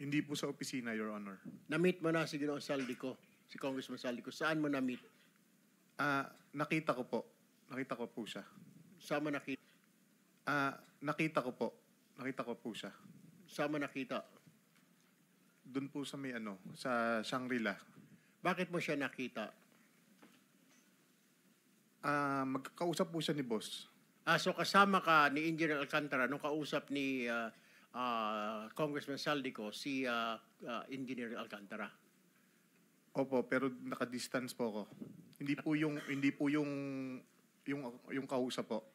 Hindi po sa opisina, Your Honor. Na-meet mo na si Ginoong Saldico, si Congressman Saldico. Saan mo na-meet? Nakita ko po. Nakita ko po siya. Saan mo nakita? Nakita ko po. Nakita ko po siya. Saan mo nakita? Doon po sa may sa Shangri-La. Bakit mo siya nakita? Magkakausap po siya ni boss. So kasama ka ni Engineer Alcantara nung kausap ni Congressman Saldico si Engineer Alcantara. Opo, pero naka-distance po ako. Hindi po yung kausap po.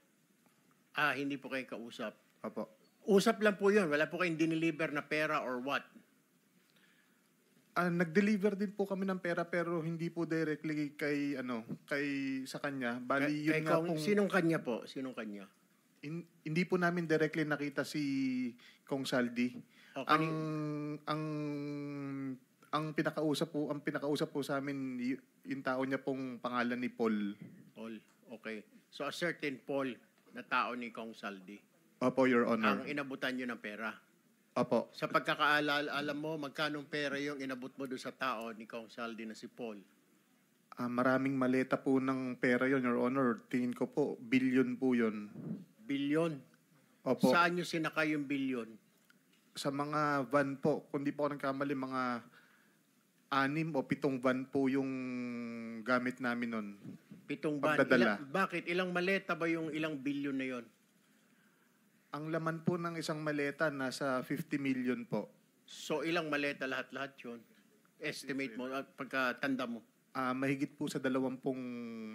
Hindi po kayo kausap. Opo. Usap lang po 'yun. Wala po kayong dineliver na pera or what? Nag-deliver din po kami ng pera pero hindi po directly kay sa kanya. Bali yun nga pong Sinong kanya po? Sinong kanya? hindi po namin directly nakita si Kong Saldi. Okay. Ang pinakausap po sa amin yung tao niya pong pangalan ni Paul. Paul. Okay. So a certain Paul na tao ni Kong Saldi. Opo, Your Honor. Ang inabutan niyo ng pera. Opo. Sa pagkakaalala, alam mo magkanong pera yung inabot mo doon sa tao ni Kong Saldi na si Paul? Maraming maleta po ng pera yon, Your Honor. Tingin ko po, billion po yon. Bilyon? Opo. Saan nyo sinakay yung bilyon? Sa mga van po. Kung di po ako nagkamali, mga 6 o 7 van po yung gamit namin nun. 7 van. Pagdadala. Bakit? Ilang maleta ba yung ilang bilyon na yon? Ang laman po ng isang maleta nasa 50 million po. So ilang maleta lahat-lahat yun? Estimate mo, pagkatanda mo. Mahigit po sa 20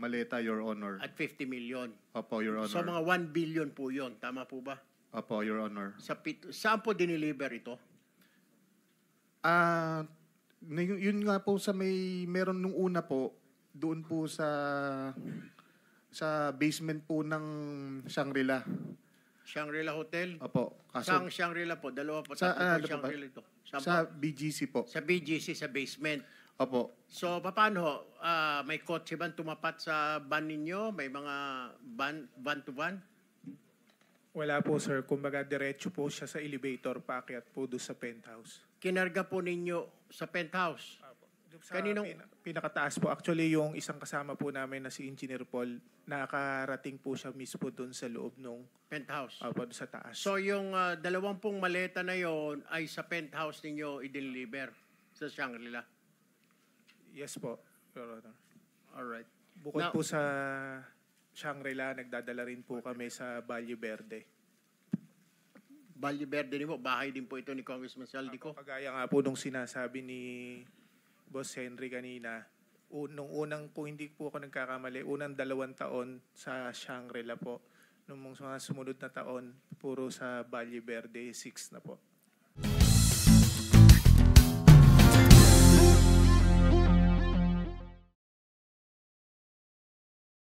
maleta, Your Honor. At 50 million. Opo, Your Honor. So mga 1 billion po yon. Tama po ba? Opo, Your Honor. Saan po dineliver ito? Yun nga po sa meron nung una po, doon po sa basement po ng Shangri-La. Shangri-La Hotel? Opo. Saan Shangri-La po? Dalawa po. Sa, Tatlo po Shangri-La ito. Sa BGC po. Sa BGC, sa basement. Opo. So, paano? May kotse ba tumapat sa van ninyo? May mga van to van? Wala po, sir. Kumbaga, diretso po siya sa elevator, paakyat po doon sa penthouse. Kinarga po ninyo sa penthouse? Sa pinakataas po. Actually, yung isang kasama po namin na si Engineer Paul, nakarating po siya mismo doon sa loob ng penthouse? Opo, doon sa taas. So, yung 20 maleta na yon ay sa penthouse ninyo i-deliver sa Shangri-La? Yes po, Your Honor. Alright. Bukod po sa Shangri-La, nagdadala rin po kami sa Valle Verde. Valle Verde din po, bahay din po ito ni Congressman Saldico. Kagaya nga po nung sinasabi ni Boss Henry kanina, nung unang po, hindi po ako nagkakamali, unang 2 taon sa Shangri-La po. Nung mga sumunod na taon, puro sa Valle Verde, 6 na po.